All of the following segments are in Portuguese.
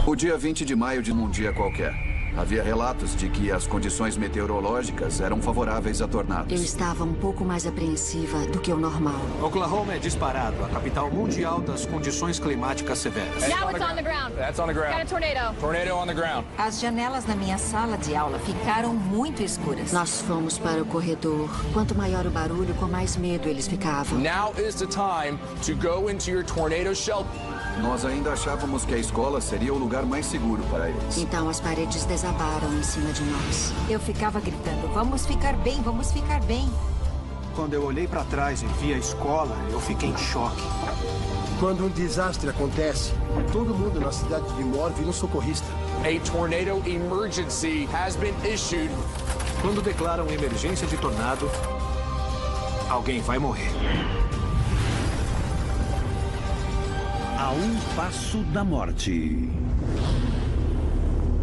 O dia 20 de maio de um dia qualquer. Havia relatos de que as condições meteorológicas eram favoráveis a tornados. Eu estava um pouco mais apreensiva do que o normal. Oklahoma é disparado a capital mundial das condições climáticas severas. Now it's on the ground. That's on the ground. Got a tornado. Tornado on the ground. As janelas na minha sala de aula ficaram muito escuras. Nós fomos para o corredor. Quanto maior o barulho, com mais medo eles ficavam. Now is the time to go into your tornado shelter. Nós ainda achávamos que a escola seria o lugar mais seguro para eles. Então as paredes desabaram em cima de nós. Eu ficava gritando, vamos ficar bem, vamos ficar bem. Quando eu olhei para trás e vi a escola, eu fiquei em choque. Quando um desastre acontece, todo mundo na cidade de Moore vira um socorrista. A tornado emergency has been issued. Quando declaram emergência de tornado, alguém vai morrer. A um passo da morte.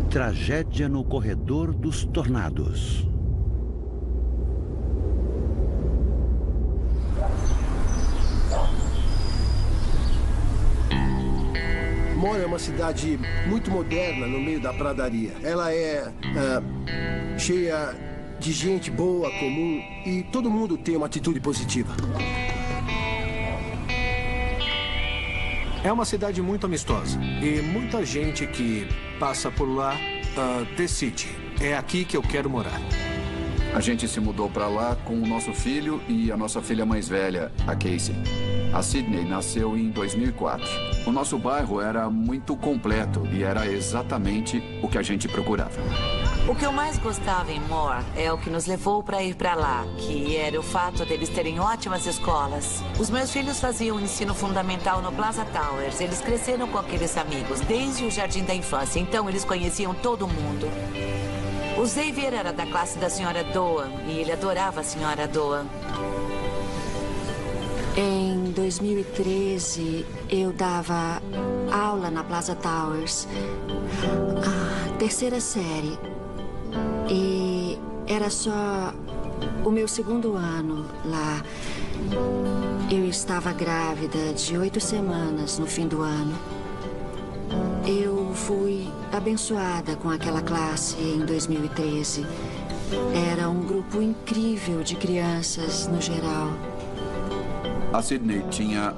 Tragédia no corredor dos tornados. Moore é uma cidade muito moderna no meio da pradaria. Ela é cheia de gente boa, comum, e todo mundo tem uma atitude positiva. É uma cidade muito amistosa e muita gente que passa por lá decide. É aqui que eu quero morar. A gente se mudou para lá com o nosso filho e a nossa filha mais velha, a Casey. A Sydney nasceu em 2004. O nosso bairro era muito completo e era exatamente o que a gente procurava. O que eu mais gostava em Moore é o que nos levou para ir para lá, que era o fato deles terem ótimas escolas. Os meus filhos faziam ensino fundamental no Plaza Towers. Eles cresceram com aqueles amigos desde o jardim da infância, então eles conheciam todo mundo. O Xavier era da classe da Sra. Doan e ele adorava a Sra. Doan. Em 2013, eu dava aula na Plaza Towers, a terceira série. E era só o meu segundo ano lá. Eu estava grávida de 8 semanas no fim do ano. Eu fui abençoada com aquela classe em 2013. Era um grupo incrível de crianças no geral. A Sydney tinha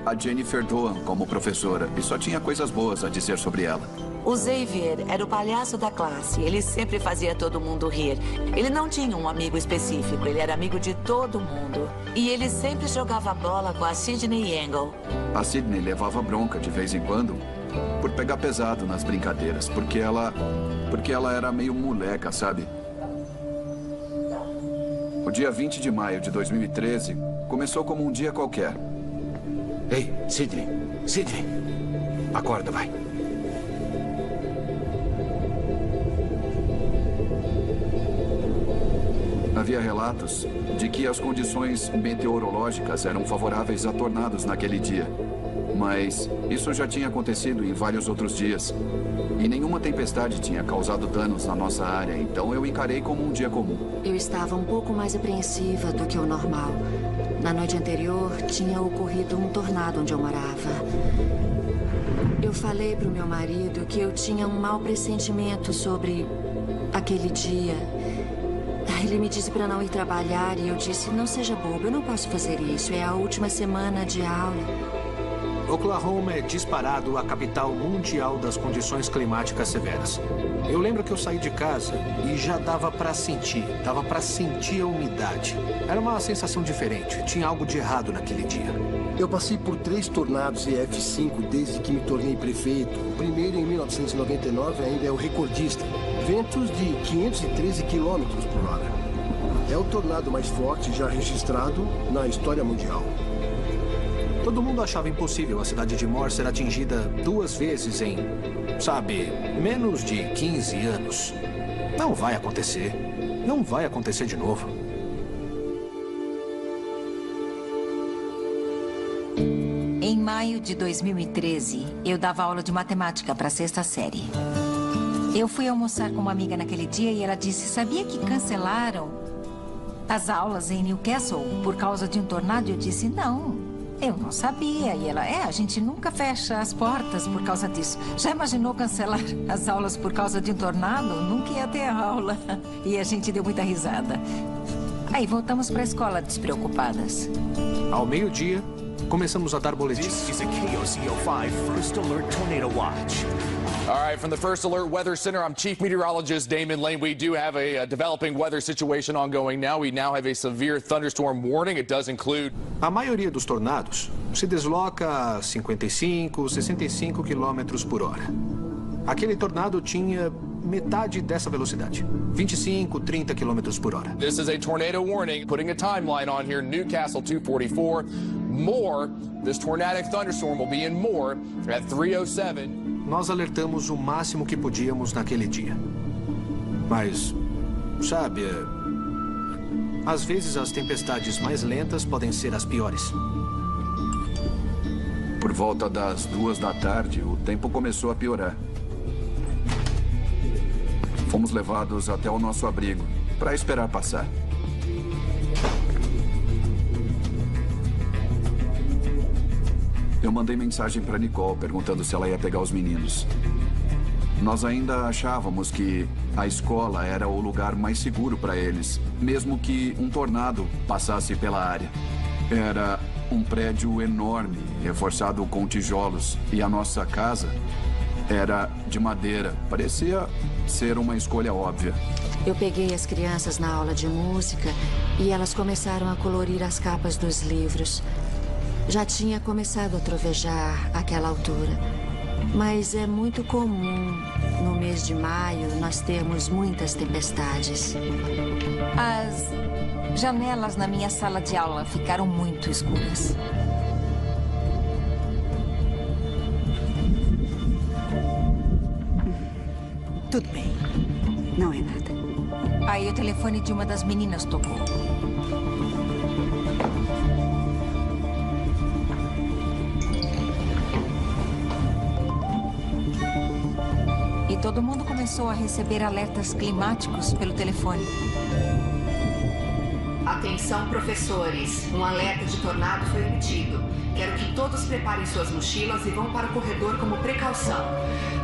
a Jennifer Doan como professora e só tinha coisas boas a dizer sobre ela. O Xavier era o palhaço da classe. Ele sempre fazia todo mundo rir. Ele não tinha um amigo específico, ele era amigo de todo mundo. E ele sempre jogava bola com a Sydney Engel. A Sydney levava bronca de vez em quando por pegar pesado nas brincadeiras, porque ela era meio moleca, sabe? O dia 20 de maio de 2013 começou como um dia qualquer. Ei, Sydney. Sydney. Acorda, vai. Havia relatos de que as condições meteorológicas eram favoráveis a tornados naquele dia. Mas isso já tinha acontecido em vários outros dias. E nenhuma tempestade tinha causado danos na nossa área, então eu encarei como um dia comum. Eu estava um pouco mais apreensiva do que o normal. Na noite anterior, tinha ocorrido um tornado onde eu morava. Eu falei para o meu marido que eu tinha um mau pressentimento sobre aquele dia. Ele me disse para não ir trabalhar e eu disse, não seja bobo, eu não posso fazer isso. É a última semana de aula. Oklahoma é disparado a capital mundial das condições climáticas severas. Eu lembro que eu saí de casa e já dava para sentir a umidade. Era uma sensação diferente, tinha algo de errado naquele dia. Eu passei por 3 tornados EF5 desde que me tornei prefeito. O primeiro, em 1999, ainda é o recordista. Ventos de 513 km por hora. É o tornado mais forte já registrado na história mundial. Todo mundo achava impossível a cidade de Moore ser atingida 2 vezes em, menos de 15 anos. Não vai acontecer. Não vai acontecer de novo. Em maio de 2013, eu dava aula de matemática para a 6ª série. Eu fui almoçar com uma amiga naquele dia e ela disse, sabia que cancelaram as aulas em Newcastle por causa de um tornado? Eu disse, não. Eu não sabia. E ela, a gente nunca fecha as portas por causa disso. Já imaginou cancelar as aulas por causa de um tornado? Nunca ia ter aula. E a gente deu muita risada. Aí voltamos para a escola despreocupadas. Ao meio-dia, começamos a dar boletins. This is a KOCO5 First Alert Tornado Watch. All right, from the First Alert Weather Center, I'm Chief Meteorologist Damon Lane. We do have a developing weather situation ongoing now. We now have a severe thunderstorm warning. It does include... A maioria dos tornados se desloca a 55, 65 km por hora. Aquele tornado tinha metade dessa velocidade. 25, 30 km por hora. This is a tornado warning. Putting a timeline on here, Newcastle 244. Moore, this tornadic thunderstorm will be in Moore at 3:07. Nós alertamos o máximo que podíamos naquele dia. Mas, sabe, às vezes as tempestades mais lentas podem ser as piores. Por volta das 2 da tarde, o tempo começou a piorar. Fomos levados até o nosso abrigo para esperar passar. Eu mandei mensagem para Nicole perguntando se ela ia pegar os meninos. Nós ainda achávamos que a escola era o lugar mais seguro para eles, mesmo que um tornado passasse pela área. Era um prédio enorme, reforçado com tijolos, e a nossa casa era de madeira. Parecia ser uma escolha óbvia. Eu peguei as crianças na aula de música e elas começaram a colorir as capas dos livros. Já tinha começado a trovejar àquela altura. Mas é muito comum, no mês de maio, nós termos muitas tempestades. As janelas na minha sala de aula ficaram muito escuras. Tudo bem. Não é nada. Aí o telefone de uma das meninas tocou. E todo mundo começou a receber alertas climáticos pelo telefone. Atenção, professores. Um alerta de tornado foi emitido. Quero que todos preparem suas mochilas e vão para o corredor como precaução.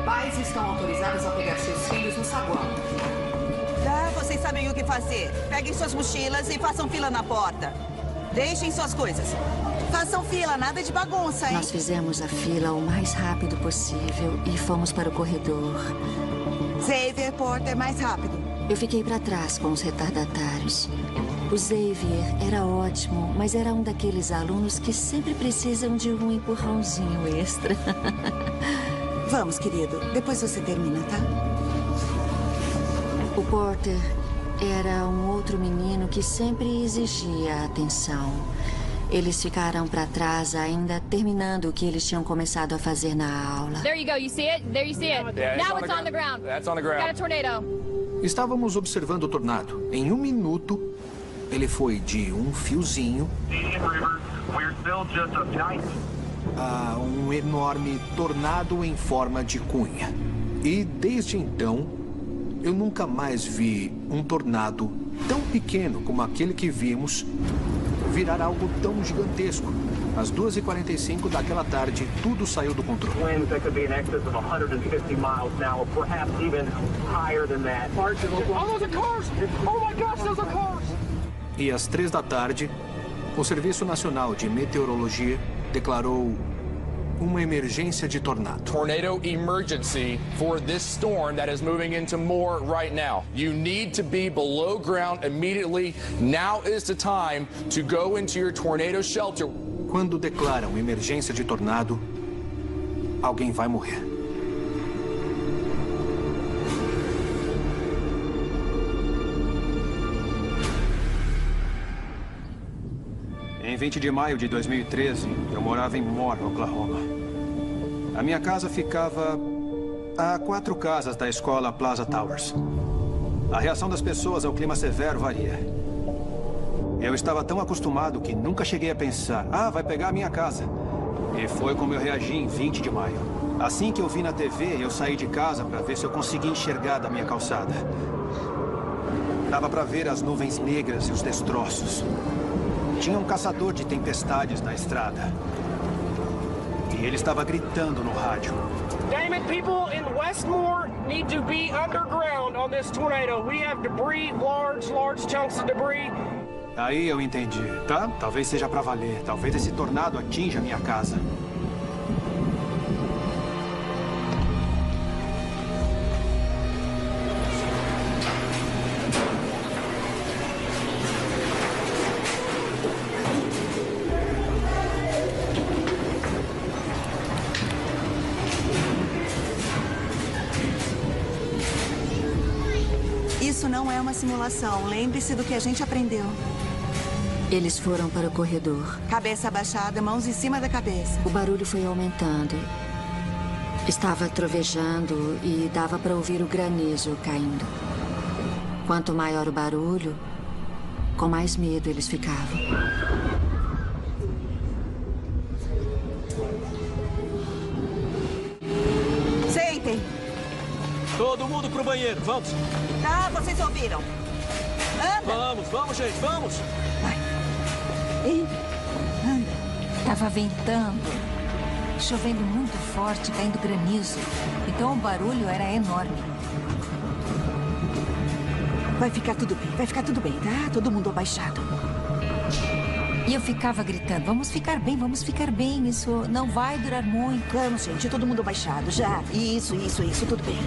Pais estão autorizados a pegar seus filhos no saguão. Tá, vocês sabem o que fazer. Peguem suas mochilas e façam fila na porta. Deixem suas coisas. Façam fila, nada de bagunça, hein? Nós fizemos a fila o mais rápido possível e fomos para o corredor. Xavier, Porter, mais rápido. Eu fiquei para trás com os retardatários. O Xavier era ótimo, mas era um daqueles alunos que sempre precisam de um empurrãozinho extra. Vamos, querido. Depois você termina, tá? O Porter era um outro menino que sempre exigia atenção. Eles ficaram para trás ainda terminando o que eles tinham começado a fazer na aula. There you go. You see it? There you see it. Yeah, Now it's on the ground. That's on the ground. Got a tornado. Estávamos observando o tornado. Em 1 minuto, ele foi de um fiozinho a um enorme tornado em forma de cunha. E desde então, eu nunca mais vi um tornado tão pequeno como aquele que vimos virar algo tão gigantesco. Às 2h45 daquela tarde, tudo saiu do controle. E às 3 da tarde, o Serviço Nacional de Meteorologia declarou uma emergência de tornado. Tornado emergency for this storm that is moving into Moore right now. You need to be below ground immediately. Now is the time to go into your tornado shelter. Quando declaram emergência de tornado, alguém vai morrer. Em 20 de maio de 2013, eu morava em Moore, Oklahoma. A minha casa ficava a 4 casas da escola Plaza Towers. A reação das pessoas ao clima severo varia. Eu estava tão acostumado que nunca cheguei a pensar, vai pegar a minha casa. E foi como eu reagi em 20 de maio. Assim que eu vi na TV, eu saí de casa para ver se eu conseguia enxergar da minha calçada. Dava para ver as nuvens negras e os destroços. Tinha um caçador de tempestades na estrada. E ele estava gritando no rádio. Damn it, people in Westmore need to be underground on this tornado. We have debris, large chunks of debris. Aí eu entendi, tá? Talvez seja pra valer. Talvez esse tornado atinja a minha casa. Isso não é uma simulação. Lembre-se do que a gente aprendeu. Eles foram para o corredor. Cabeça abaixada, mãos em cima da cabeça. O barulho foi aumentando. Estava trovejando e dava para ouvir o granizo caindo. Quanto maior o barulho, com mais medo eles ficavam. Sentem. Todo mundo pro banheiro, vamos. Tá, vocês ouviram. Anda. Vamos, gente, vamos. Anda. Tava ventando, chovendo muito forte, caindo granizo. Então o barulho era enorme. Vai ficar tudo bem, tá? Todo mundo abaixado. E eu ficava gritando, vamos ficar bem, isso não vai durar muito. Vamos, gente, todo mundo abaixado, já. Isso, tudo bem.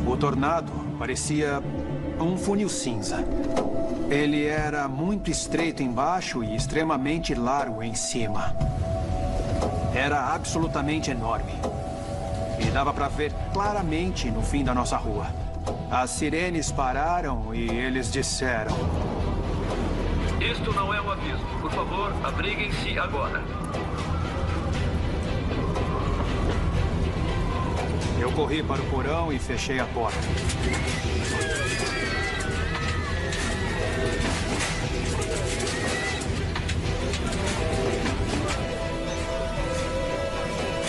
O tornado parecia um funil cinza. Ele era muito estreito embaixo e extremamente largo em cima. Era absolutamente enorme. E dava para ver claramente no fim da nossa rua. As sirenes pararam e eles disseram: isto não é um aviso. Por favor, abriguem-se agora. Eu corri para o porão e fechei a porta.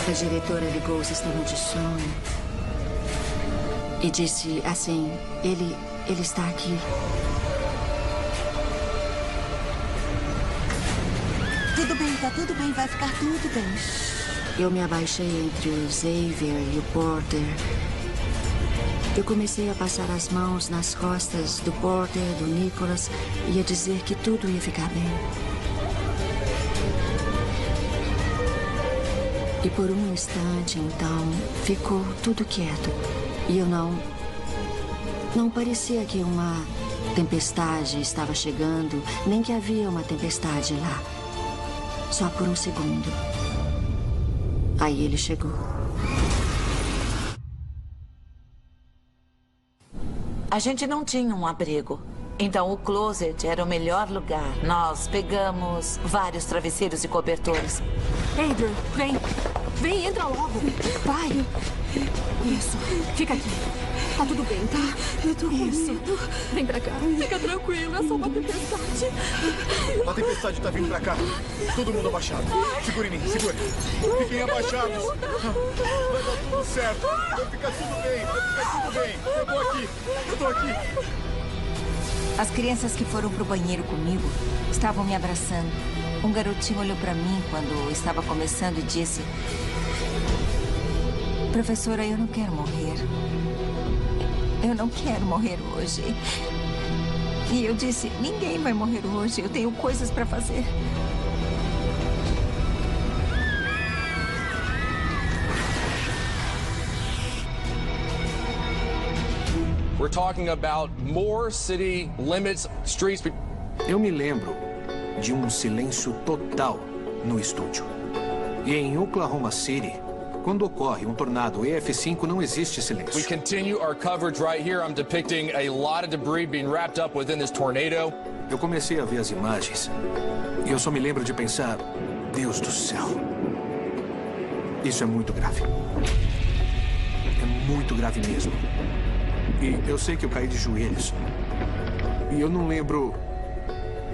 A diretora ligou o sistema de som e disse assim, ele está aqui. Tá tudo bem, vai ficar tudo bem. Eu me abaixei entre o Xavier e o Porter. Eu comecei a passar as mãos nas costas do Porter, do Nicholas, e a dizer que tudo ia ficar bem. E por um instante, então, ficou tudo quieto. E eu não parecia que uma tempestade estava chegando, nem que havia uma tempestade lá. Só por um segundo. Aí ele chegou. A gente não tinha um abrigo. Então o closet era o melhor lugar. Nós pegamos vários travesseiros e cobertores. Andrew, vem, entra logo. Vai. Isso, fica aqui. Tá tudo bem, tá? Eu tô com Isso. medo. Vem pra cá. Fica tranquilo, é só uma tempestade. A tempestade tá vindo pra cá. Todo mundo abaixado. Segura em mim, segura. Fiquem abaixados. Vai dar tudo certo. Vai ficar tudo bem, Eu tô aqui. As crianças que foram pro banheiro comigo estavam me abraçando. Um garotinho olhou pra mim quando eu estava começando e disse: professora, eu não quero morrer. Eu não quero morrer hoje. E eu disse, ninguém vai morrer hoje. Eu tenho coisas para fazer. We're talking about more city limits, streets. Eu me lembro de um silêncio total no estúdio. E em Oklahoma City, quando ocorre um tornado EF5, não existe silêncio. We continue our coverage right here. I'm depicting a lot of debris being wrapped up within this tornado. Eu comecei a ver as imagens e eu só me lembro de pensar, Deus do céu, isso é muito grave. É muito grave mesmo. E eu sei que eu caí de joelhos. E eu não lembro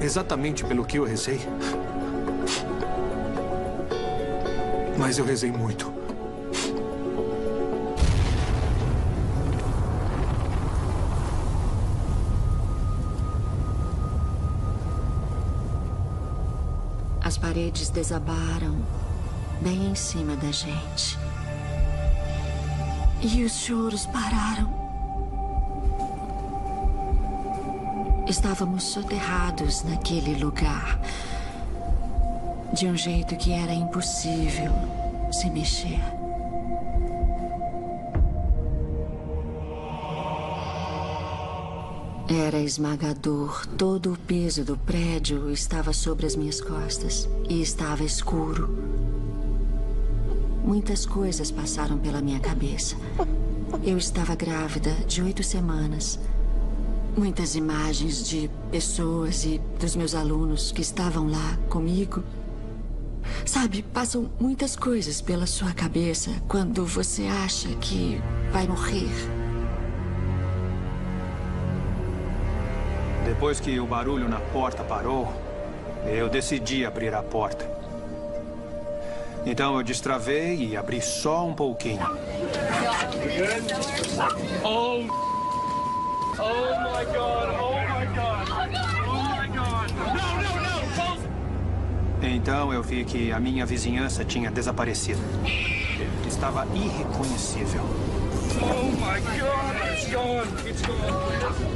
exatamente pelo que eu rezei. Mas eu rezei muito. paredes desabaram bem em cima da gente. E os choros pararam. Estávamos soterrados naquele lugar, de um jeito que era impossível se mexer. Era esmagador. Todo o peso do prédio estava sobre as minhas costas e estava escuro. Muitas coisas passaram pela minha cabeça. Eu estava grávida de 8 semanas. Muitas imagens de pessoas e dos meus alunos que estavam lá comigo. Sabe, passam muitas coisas pela sua cabeça quando você acha que vai morrer. Depois que o barulho na porta parou, eu decidi abrir a porta. Então eu destravei e abri só um pouquinho. Oh my God, oh my God, oh my God. No. Então eu vi que a minha vizinhança tinha desaparecido. Estava irreconhecível. Oh my God, it's gone, it's gone.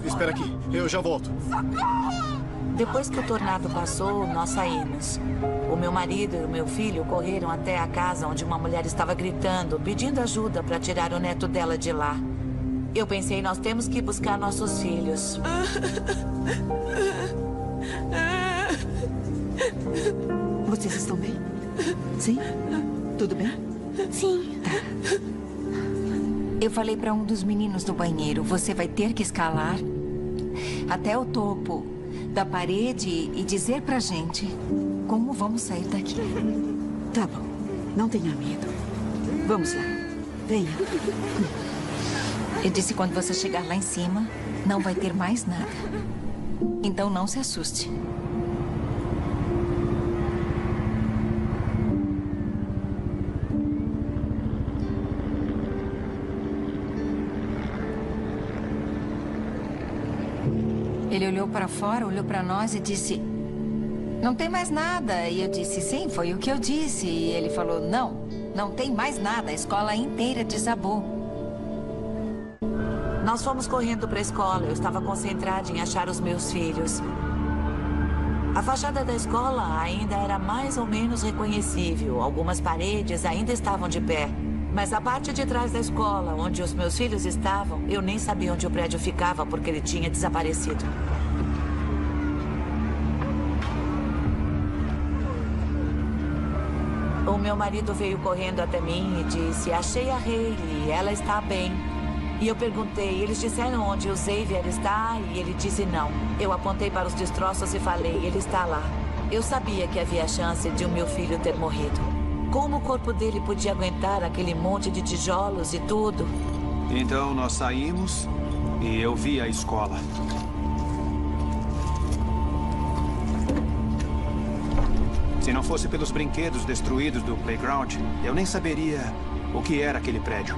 Espera aqui, eu já volto. Depois que o tornado passou, nós saímos. O meu marido e o meu filho correram até a casa onde uma mulher estava gritando, pedindo ajuda para tirar o neto dela de lá. Eu pensei, nós temos que buscar nossos filhos. Vocês estão bem? Sim? Tudo bem? Sim. Tá. Eu falei para um dos meninos do banheiro, você vai ter que escalar até o topo da parede e dizer pra gente como vamos sair daqui. Tá bom. Não tenha medo. Vamos lá. Venha. Eu disse, quando você chegar lá em cima, não vai ter mais nada. Então não se assuste. Ele olhou para fora, olhou para nós e disse, não tem mais nada. E eu disse, sim, foi o que eu disse. E ele falou, não tem mais nada. A escola inteira desabou. Nós fomos correndo para a escola. Eu estava concentrada em achar os meus filhos. A fachada da escola ainda era mais ou menos reconhecível. Algumas paredes ainda estavam de pé. Mas a parte de trás da escola, onde os meus filhos estavam, eu nem sabia onde o prédio ficava, porque ele tinha desaparecido. O meu marido veio correndo até mim e disse, achei a Hayley, ela está bem. E eu perguntei, eles disseram onde o Xavier está? E ele disse não. Eu apontei para os destroços e falei, ele está lá. Eu sabia que havia chance de o meu filho ter morrido. Como o corpo dele podia aguentar aquele monte de tijolos e tudo? Então nós saímos e eu vi a escola. Se não fosse pelos brinquedos destruídos do playground, eu nem saberia o que era aquele prédio.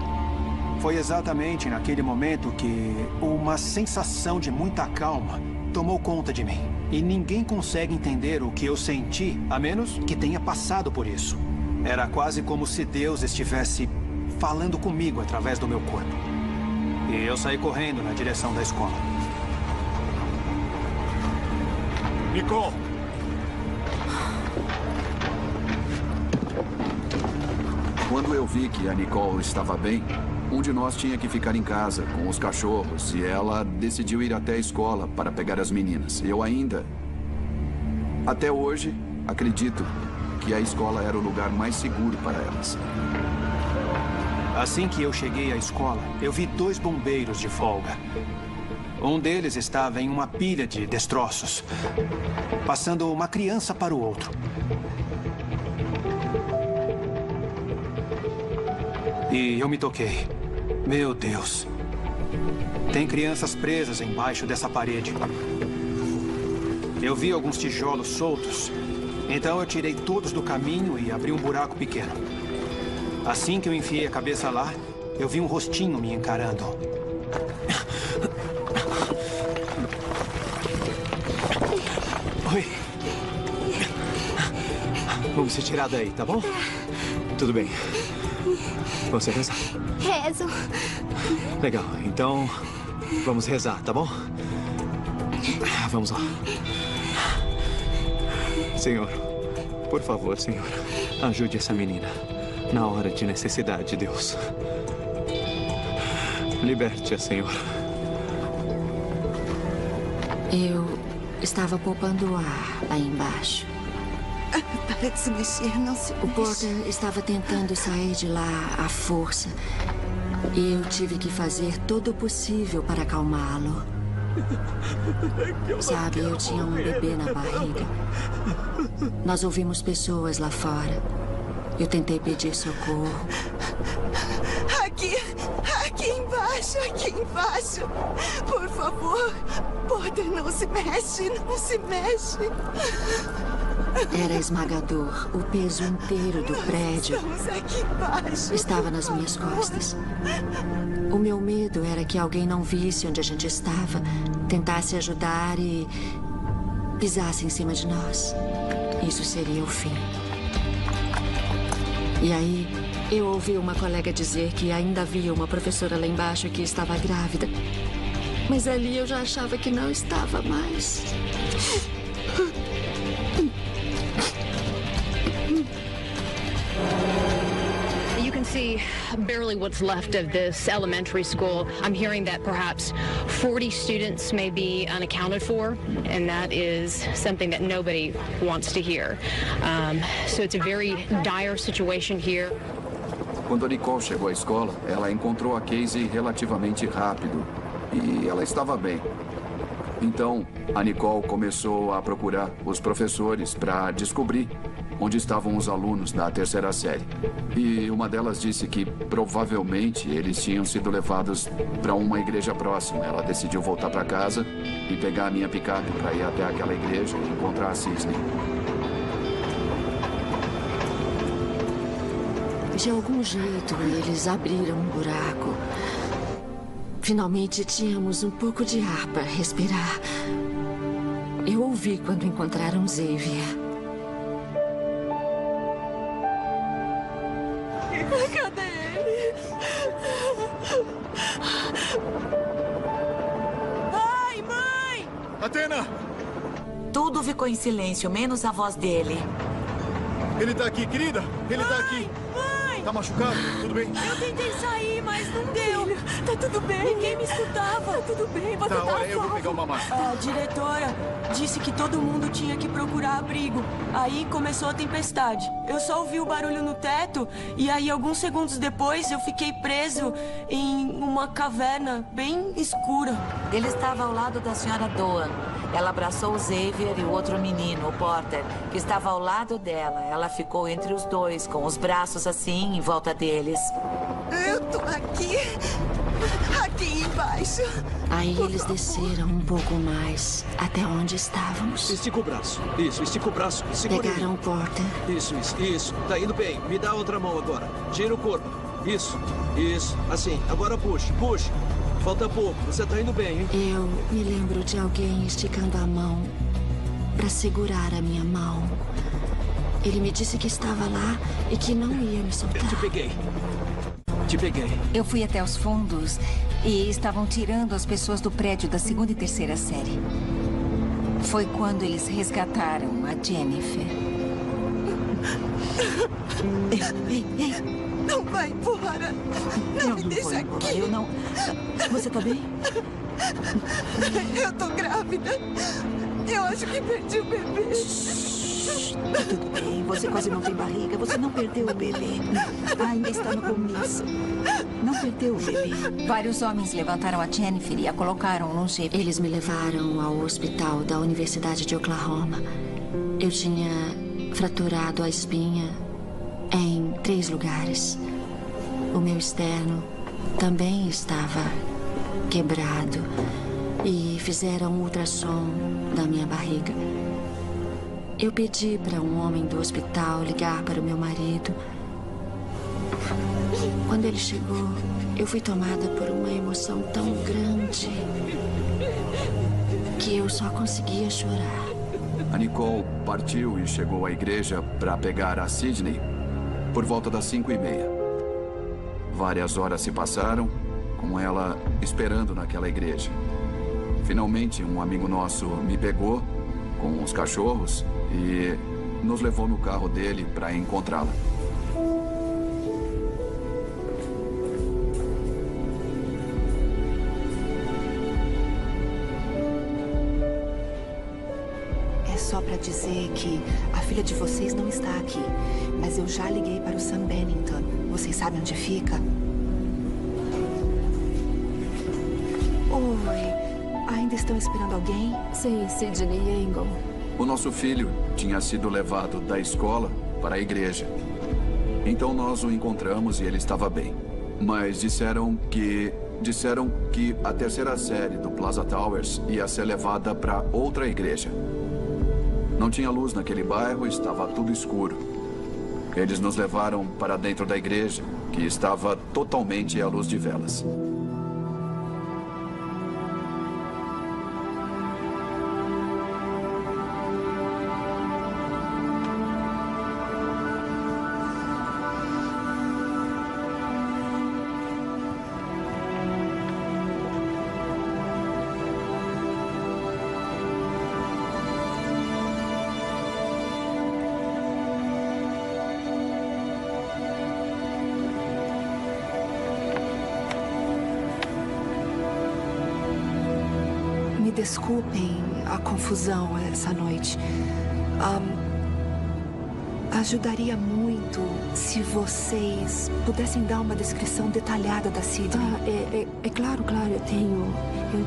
Foi exatamente naquele momento que uma sensação de muita calma tomou conta de mim. E ninguém consegue entender o que eu senti, a menos que tenha passado por isso. Era quase como se Deus estivesse falando comigo através do meu corpo. E eu saí correndo na direção da escola. Nicole! Quando eu vi que a Nicole estava bem, um de nós tinha que ficar em casa com os cachorros e ela decidiu ir até a escola para pegar as meninas. Eu ainda, até hoje, acredito que a escola era o lugar mais seguro para elas. Assim que eu cheguei à escola, eu vi 2 bombeiros de folga. Um deles estava em uma pilha de destroços, passando uma criança para o outro. E eu me toquei. Meu Deus. Tem crianças presas embaixo dessa parede. Eu vi alguns tijolos soltos. Então eu tirei todos do caminho e abri um buraco pequeno. Assim que eu enfiei a cabeça lá, eu vi um rostinho me encarando. Oi. Vamos se tirar daí, tá bom? Tudo bem. Você reza? Rezo. Legal, então vamos rezar, tá bom? Vamos lá. Senhor, por favor, Senhor, ajude essa menina na hora de necessidade, Deus. Liberte-a, Senhor. Eu estava poupando o ar lá embaixo. Para de se mexer, não se mexe. O Porter estava tentando sair de lá à força. E eu tive que fazer todo o possível para acalmá-lo. Sabe, eu tinha um bebê na barriga. Nós ouvimos pessoas lá fora. Eu tentei pedir socorro. Aqui embaixo. Por favor. Porter, não se mexe, não se mexe. Era esmagador. O peso inteiro do prédio Estamos aqui embaixo. estava nas minhas costas. O meu medo era que alguém não visse onde a gente estava, tentasse ajudar e pisasse em cima de nós. Isso seria o fim. E aí, eu ouvi uma colega dizer que ainda havia uma professora lá embaixo que estava grávida. Mas ali eu já achava que não estava mais. You can see barely what's left of this elementary school. I'm hearing that perhaps 40 students may be unaccounted for, and that is something that nobody wants to hear. So it's a very dire situation here. Quando a Nicole chegou à escola, ela encontrou a Casey relativamente rápido. E ela estava bem. Então, a Nicole começou a procurar os professores para descobrir onde estavam os alunos da terceira série. E uma delas disse que provavelmente eles tinham sido levados para uma igreja próxima. Ela decidiu voltar para casa e pegar a minha picape para ir até aquela igreja e encontrar a Cisne. De algum jeito, eles abriram um buraco. Finalmente tínhamos um pouco de ar para respirar. Eu ouvi quando encontraram Xavier. Cadê ele? Pai, mãe! Athena! Tudo ficou em silêncio, menos a voz dele. Ele tá aqui, querida! Ele tá aqui! Mãe! Tá machucado? Tudo bem? Eu tentei sair, mas não deu. Tá tudo bem. Ninguém me escutava. Tá tudo bem, você tá olha, eu vou pegar uma máscara. A diretora disse que todo mundo tinha que procurar abrigo. Aí começou a tempestade. Eu só ouvi o barulho no teto e aí alguns segundos depois eu fiquei preso em uma caverna bem escura. Ele estava ao lado da senhora Doan. Ela abraçou o Xavier e o outro menino, o Porter, que estava ao lado dela. Ela ficou entre os dois, com os braços assim, em volta deles. Eu tô aqui embaixo. Aí eles desceram um pouco mais, até onde estávamos. Estica o braço. Isso, estica o braço. Segura ele. Pegaram o Porter. Isso. Tá indo bem. Me dá a outra mão agora. Gira o corpo. Isso. Assim. Agora puxe. Falta pouco. Você tá indo bem, hein? Eu me lembro de alguém esticando a mão para segurar a minha mão. Ele me disse que estava lá e que não ia me soltar. Eu te peguei. Eu fui até os fundos e estavam tirando as pessoas do prédio da segunda e terceira série. Foi quando eles resgataram a Jennifer. Ei. Não vai embora. Não me deixa aqui. Eu não... Você tá bem? Eu tô grávida. Eu acho que perdi o bebê. Tá tudo bem. Você quase não tem barriga. Você não perdeu o bebê. Ainda está no começo. Não perdeu o bebê. Vários homens levantaram a Jennifer e a colocaram num jeep. Eles me levaram ao hospital da Universidade de Oklahoma. Eu tinha fraturado a espinha em 3 lugares. O meu externo também estava quebrado e fizeram um ultrassom da minha barriga. Eu pedi para um homem do hospital ligar para o meu marido. Quando ele chegou, eu fui tomada por uma emoção tão grande que eu só conseguia chorar. A Nicole partiu e chegou à igreja para pegar a Sidney por volta das 5h30. Várias horas se passaram com ela esperando naquela igreja. Finalmente, um amigo nosso me pegou com os cachorros e nos levou no carro dele para encontrá-la. Só para dizer que a filha de vocês não está aqui, mas eu já liguei para o Sam Bennington. Vocês sabem onde fica? Oi, ainda estão esperando alguém? Sim, Sidney Engel. O nosso filho tinha sido levado da escola para a igreja. Então nós o encontramos e ele estava bem. Mas disseram que a terceira série do Plaza Towers ia ser levada para outra igreja. Não tinha luz naquele bairro, estava tudo escuro. Eles nos levaram para dentro da igreja, que estava totalmente à luz de velas. Desculpem a confusão essa noite. Ajudaria muito se vocês pudessem dar uma descrição detalhada da Sidney. É claro, eu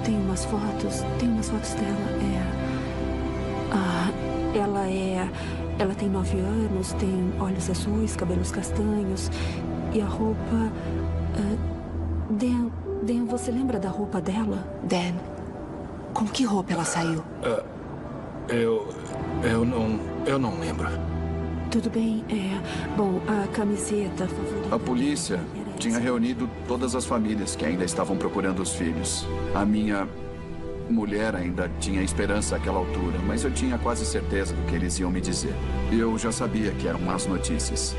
tenho umas fotos, dela. Ela tem 9 anos, tem olhos azuis, cabelos castanhos e a roupa. Dan, você lembra da roupa dela? Dan, com que roupa ela saiu? Eu não lembro. Tudo bem, bom, a camiseta favorita... A polícia tinha reunido todas as famílias que ainda estavam procurando os filhos. A minha mulher ainda tinha esperança àquela altura, mas eu tinha quase certeza do que eles iam me dizer. Eu já sabia que eram más notícias.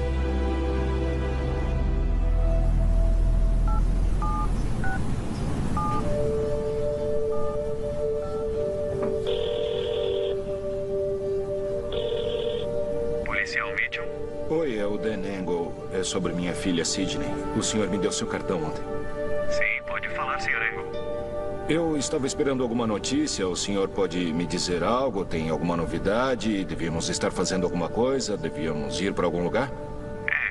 Oi, é o Dan Engel. É sobre minha filha Sidney. O senhor me deu seu cartão ontem. Sim, pode falar, Sr. Engel. Eu estava esperando alguma notícia. O senhor pode me dizer algo? Tem alguma novidade? Devíamos estar fazendo alguma coisa? Devíamos ir para algum lugar?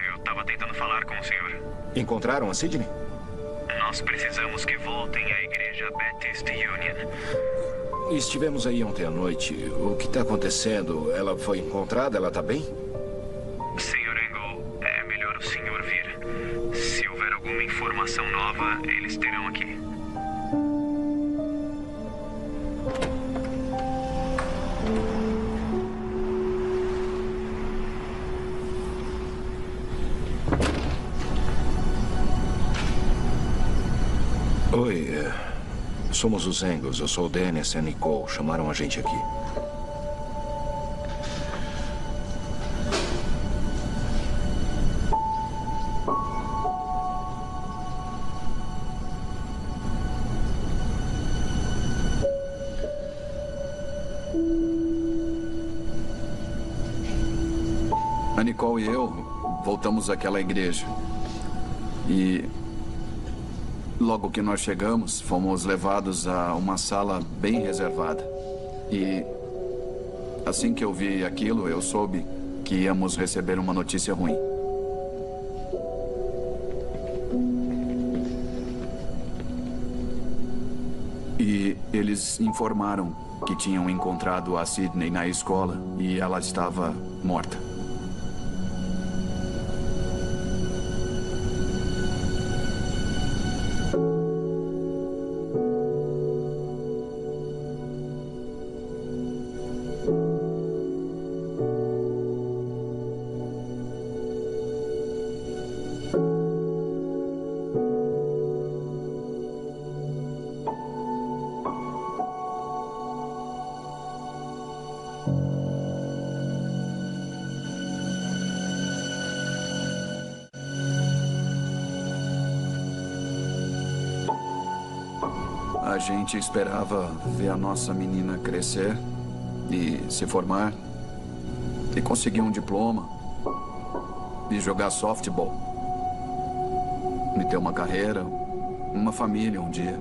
Eu estava tentando falar com o senhor. Encontraram a Sidney? Nós precisamos que voltem à Igreja Baptist Union. Estivemos aí ontem à noite. O que está acontecendo? Ela foi encontrada? Ela está bem? Sr. Engel, é melhor o senhor vir. Se houver alguma informação nova, eles terão aqui. Oi, somos os Engels. Eu sou o Dennis e a Nicole. Chamaram a gente aqui. A Nicole e eu voltamos àquela igreja. E logo que nós chegamos, fomos levados a uma sala bem reservada. E assim que eu vi aquilo, eu soube que íamos receber uma notícia ruim. E eles informaram que tinham encontrado a Sidney na escola e ela estava morta. gente esperava ver a nossa menina crescer e se formar e conseguir um diploma e jogar softball e ter uma carreira, uma família um dia.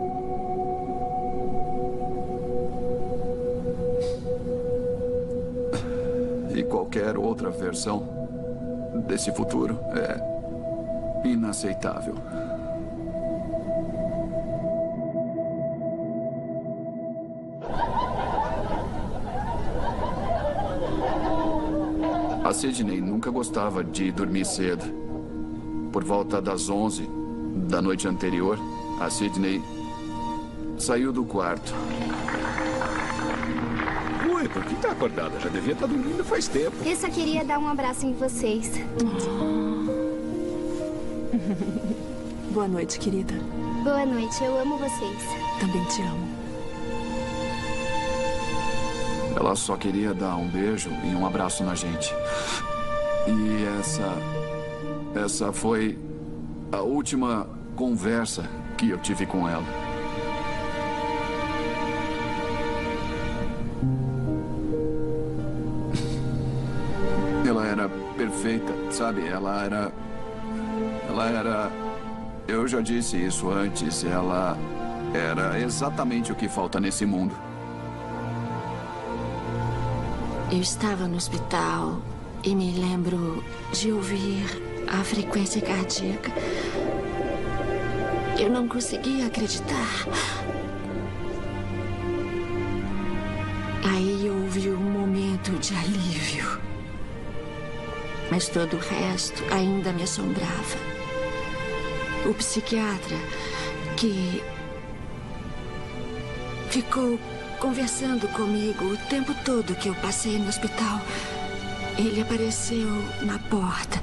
E qualquer outra versão desse futuro é inaceitável. A Sidney nunca gostava de dormir cedo. Por volta das 11 da noite anterior, a Sidney saiu do quarto. Oi, por que tá acordada? Já devia estar dormindo faz tempo. Eu só queria dar um abraço em vocês. Boa noite, querida. Boa noite, eu amo vocês. Também te amo. Ela só queria dar um beijo e um abraço na gente. E essa foi a última conversa que eu tive com ela. Ela era perfeita, sabe? Ela era... Eu já disse isso antes. Ela era exatamente o que falta nesse mundo. Eu estava no hospital e me lembro de ouvir a frequência cardíaca. Eu não conseguia acreditar. Aí houve um momento de alívio. Mas todo o resto ainda me assombrava. O psiquiatra que ficou conversando comigo o tempo todo que eu passei no hospital. Ele apareceu na porta.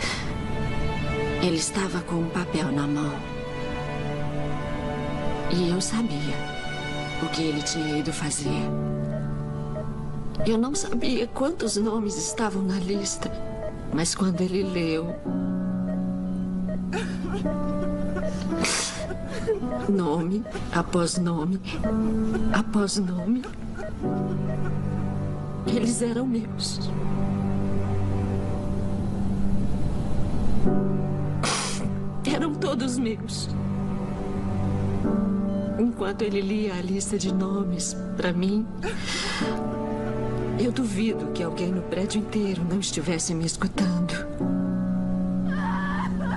Ele estava com um papel na mão. E eu sabia o que ele tinha ido fazer. Eu não sabia quantos nomes estavam na lista, mas quando ele leu... nome após nome, após nome. Eles eram meus. Eram todos meus. Enquanto ele lia a lista de nomes para mim, eu duvido que alguém no prédio inteiro não estivesse me escutando.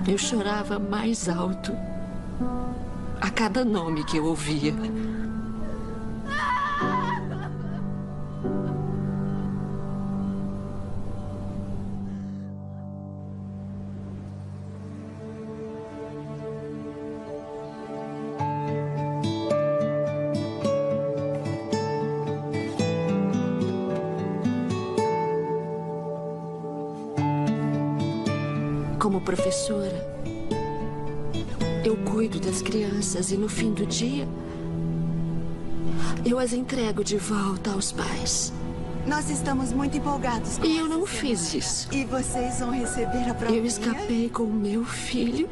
Eu chorava mais alto a cada nome que eu ouvia. Como professora, eu cuido das crianças e no fim do dia, eu as entrego de volta aos pais. Nós estamos muito empolgados com E eu não fiz isso. E vocês vão receber a prova. Eu escapei com o meu filho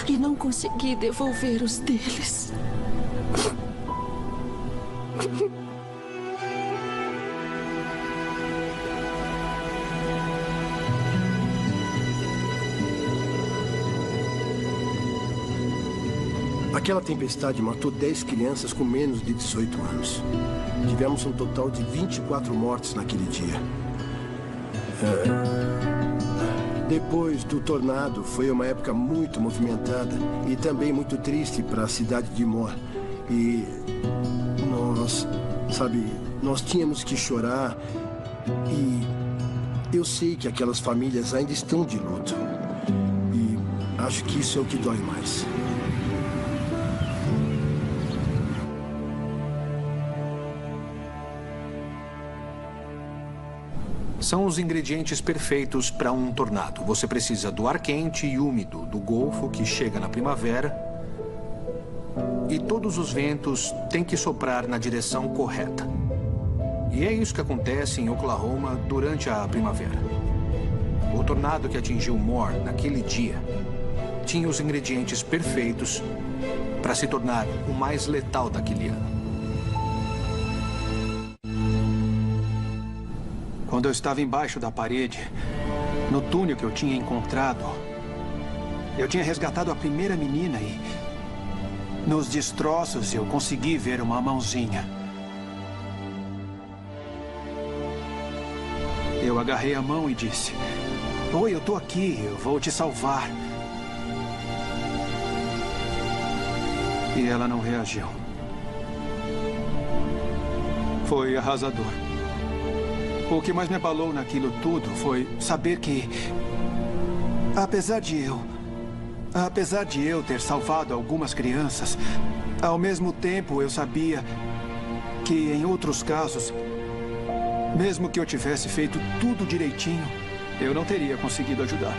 e não consegui devolver os deles. Aquela tempestade matou 10 crianças com menos de 18 anos. Tivemos um total de 24 mortes naquele dia. Depois do tornado, foi uma época muito movimentada e também muito triste para a cidade de Moore. E nós tínhamos que chorar. E eu sei que aquelas famílias ainda estão de luto. E acho que isso é o que dói mais. São os ingredientes perfeitos para um tornado. Você precisa do ar quente e úmido do Golfo, que chega na primavera. E todos os ventos têm que soprar na direção correta. E é isso que acontece em Oklahoma durante a primavera. O tornado que atingiu Moore naquele dia tinha os ingredientes perfeitos para se tornar o mais letal daquele ano. Quando eu estava embaixo da parede, no túnel que eu tinha encontrado, eu tinha resgatado a primeira menina e nos destroços eu consegui ver uma mãozinha. Eu agarrei a mão e disse: "Oi, eu tô aqui, eu vou te salvar." E ela não reagiu. Foi arrasador. O que mais me abalou naquilo tudo foi saber que, apesar de eu ter salvado algumas crianças, ao mesmo tempo eu sabia que em outros casos, mesmo que eu tivesse feito tudo direitinho, eu não teria conseguido ajudar.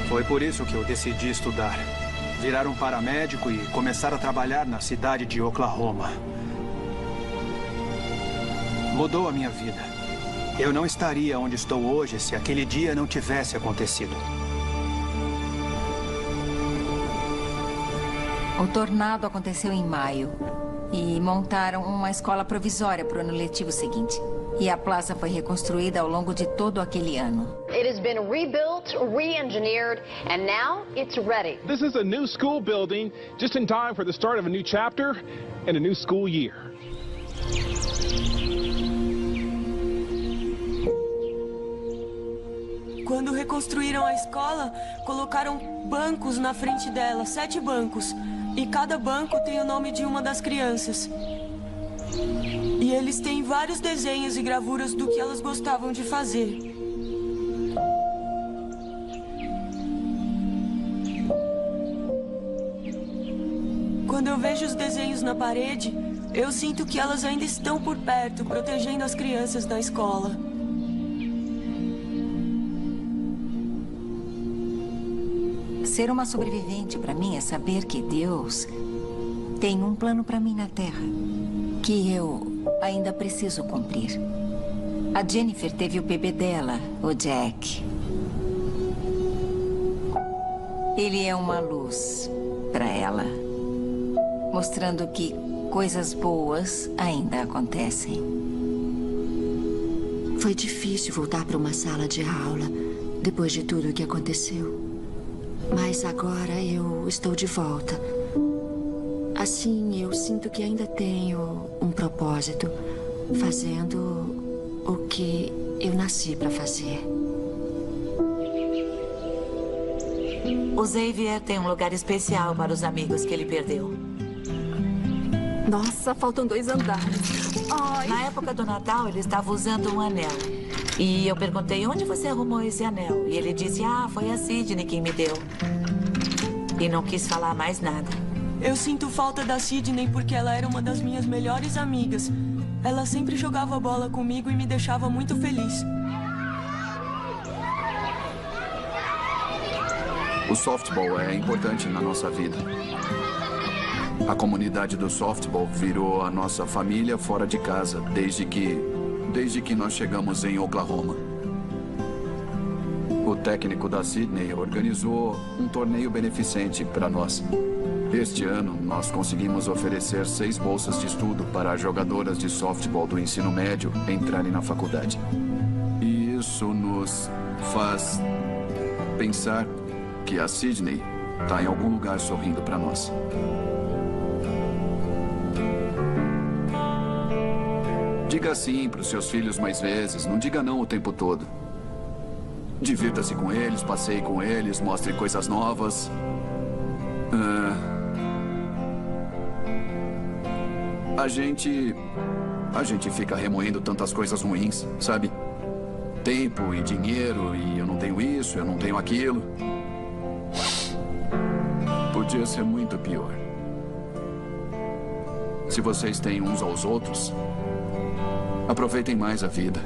Foi por isso que eu decidi estudar. Virar um paramédico e começar a trabalhar na cidade de Oklahoma. Mudou a minha vida. Eu não estaria onde estou hoje se aquele dia não tivesse acontecido. O tornado aconteceu em maio e montaram uma escola provisória para o ano letivo seguinte. E a plaza foi reconstruída ao longo de todo aquele ano. It has been rebuilt, re-engineered, and now it's ready. This is a new school building, just in time for the start of a new chapter and a new school year. Quando reconstruíram a escola, colocaram bancos na frente dela, 7 bancos. E cada banco tem o nome de uma das crianças. E eles têm vários desenhos e gravuras do que elas gostavam de fazer. Quando eu vejo os desenhos na parede, eu sinto que elas ainda estão por perto, protegendo as crianças da escola. Ser uma sobrevivente para mim é saber que Deus tem um plano para mim na Terra, que eu ainda preciso cumprir. A Jennifer teve o bebê dela, o Jack. Ele é uma luz para ela, mostrando que coisas boas ainda acontecem. Foi difícil voltar para uma sala de aula depois de tudo o que aconteceu. Mas agora eu estou de volta. Assim, eu sinto que ainda tenho um propósito, fazendo o que eu nasci para fazer. O Xavier tem um lugar especial para os amigos que ele perdeu. Nossa, faltam 2 andares. Ai. Na época do Natal, ele estava usando um anel. E eu perguntei, onde você arrumou esse anel? E ele disse, foi a Sidney quem me deu. E não quis falar mais nada. Eu sinto falta da Sidney porque ela era uma das minhas melhores amigas. Ela sempre jogava bola comigo e me deixava muito feliz. O softball é importante na nossa vida. A comunidade do softball virou a nossa família fora de casa desde que nós chegamos em Oklahoma. O técnico da Sidney organizou um torneio beneficente para nós. Este ano, nós conseguimos oferecer 6 bolsas de estudo para jogadoras de softball do ensino médio entrarem na faculdade. E isso nos faz pensar que a Sidney está em algum lugar sorrindo para nós. Diga sim para os seus filhos mais vezes, não diga não o tempo todo. Divirta-se com eles, passeie com eles, mostre coisas novas. A gente fica remoendo tantas coisas ruins, sabe? Tempo e dinheiro, e eu não tenho isso, eu não tenho aquilo. Podia ser muito pior. Se vocês têm uns aos outros, aproveitem mais a vida.